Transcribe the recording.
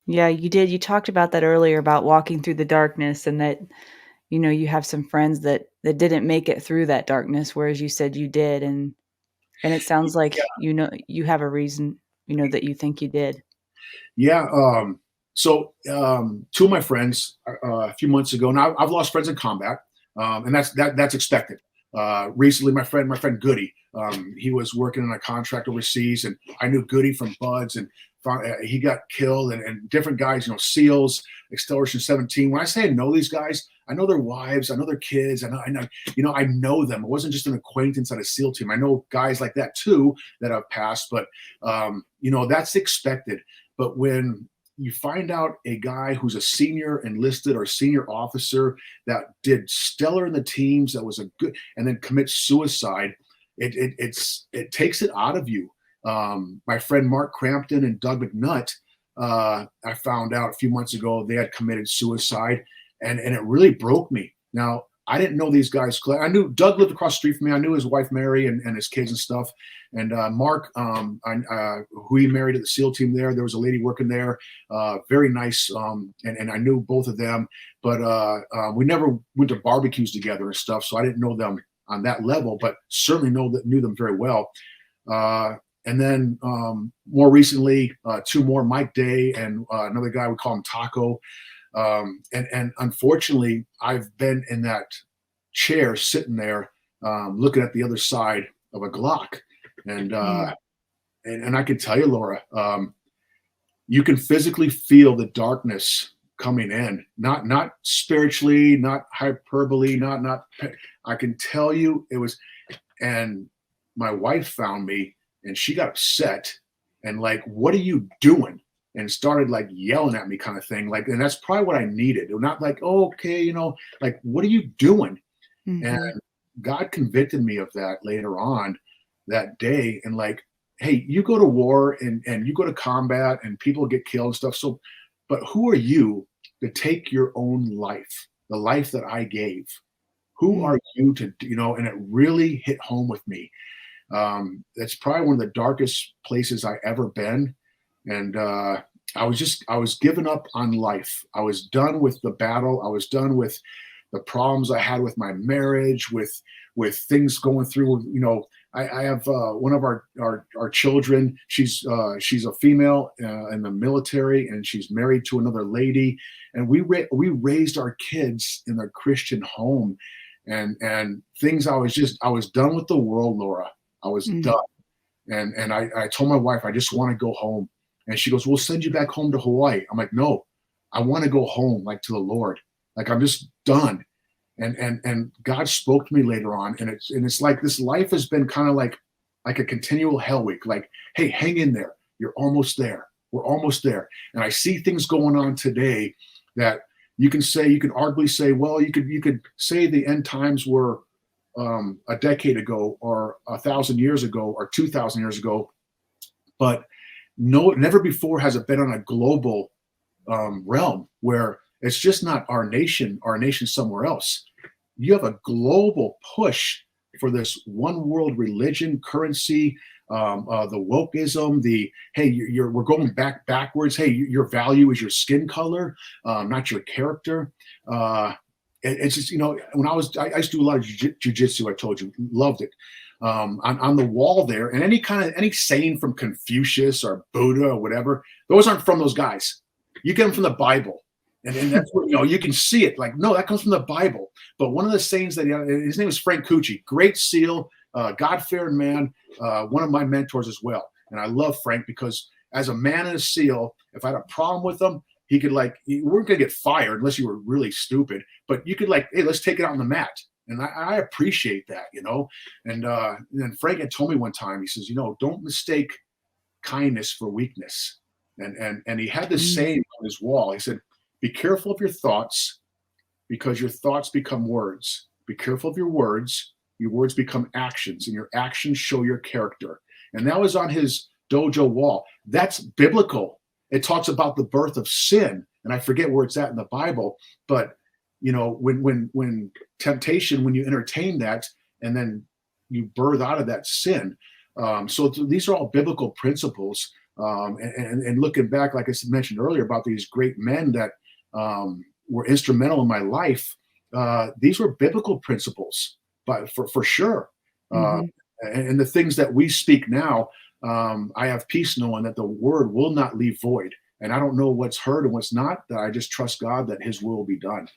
Yeah, you did. You talked about that earlier about walking through the darkness and that, you have some friends that didn't make it through that darkness, whereas you said you did. And it sounds like, you have a reason, that you think you did. Yeah. Two of my friends a few months ago. Now I've lost friends in combat, and that's expected. Recently, my friend Goody, he was working on a contract overseas, and I knew Goody from Buds, and he got killed, and different guys, SEALs, Acceleration 17. When I say I know these guys, I know their wives, I know their kids, I know them. It wasn't just an acquaintance at a SEAL team. I know guys like that too that have passed, but that's expected. But when you find out a guy who's a senior enlisted or senior officer that did stellar in the teams, that was a good, and then commits suicide, it takes it out of you. My friend Mark Crampton and Doug McNutt, I found out a few months ago they had committed suicide, and it really broke me. Now I didn't know these guys. I knew Doug lived across the street from me. I knew his wife Mary and his kids and stuff. And Mark, who he married at the SEAL team there was a lady working there, very nice, and I knew both of them, but we never went to barbecues together and stuff, so I didn't know them on that level, but certainly knew them very well. And then more recently, two more, Mike Day and another guy, we call him Taco. And unfortunately, I've been in that chair sitting there, looking at the other side of a Glock. And Mm. I can tell you, Laura, you can physically feel the darkness coming in. Not spiritually, not hyperbole, not. I can tell you it was. And my wife found me, and she got upset, and like, "What are you doing?" And started like yelling at me, kind of thing. Like, and that's probably what I needed. Not like, oh, okay, like, what are you doing? And Mhm. God convicted me of that later on that day. And like, hey, you go to war and you go to combat and people get killed and stuff. So, but who are you to take your own life, the life that I gave? Who Mm. are you to, and it really hit home with me. That's probably one of the darkest places I ever been. And I was giving up on life. I was done with the battle. I was done with the problems I had with my marriage, with things going through. I have one of our children. She's a female in the military, and she's married to another lady. And we raised our kids in a Christian home, and things. I was done with the world, Laura. I was Mm. done. And I told my wife, I just want to go home. And she goes, we'll send you back home to Hawaii. I'm like, no, I want to go home, like to the Lord. Like, I'm just done. And God spoke to me later on. And it's like this life has been kind of like a continual hell week. Like, hey, hang in there. You're almost there. We're almost there. And I see things going on today that you can arguably say, well, you could say the end times were a decade ago or 1,000 years ago or 2,000 years ago, but no, never before has it been on a global realm where it's just not our nation somewhere else. You have a global push for this one world religion, currency, the wokeism, the hey, we're going backwards. Hey, your value is your skin color, not your character. It's just when I used to do a lot of jujitsu. I told you, loved it. On the wall there, and any saying from Confucius or Buddha or whatever, those aren't from those guys. You get them from the Bible, and that's what you can see it. Like, no, that comes from the Bible. But one of the sayings that his name is Frank Cucci, great SEAL, God-fearing man, one of my mentors as well. And I love Frank because as a man and a SEAL, if I had a problem with him, he could we weren't gonna get fired unless you were really stupid, but you could hey, let's take it out on the mat. And I appreciate that, And then Frank had told me one time, he says, don't mistake kindness for weakness. And he had this Mm. saying on his wall. He said, be careful of your thoughts because your thoughts become words. Be careful of your words become actions, and your actions show your character. And that was on his dojo wall. That's biblical. It talks about the birth of sin, and I forget where it's at in the Bible, but when temptation, when you entertain that, and then you birth out of that sin. So these are all biblical principles. And looking back, like I mentioned earlier, about these great men that were instrumental in my life, these were biblical principles, but for sure. Uh, Mhm. and the things that we speak now, I have peace knowing that the word will not leave void. And I don't know what's heard and what's not. That I just trust God that His will be done.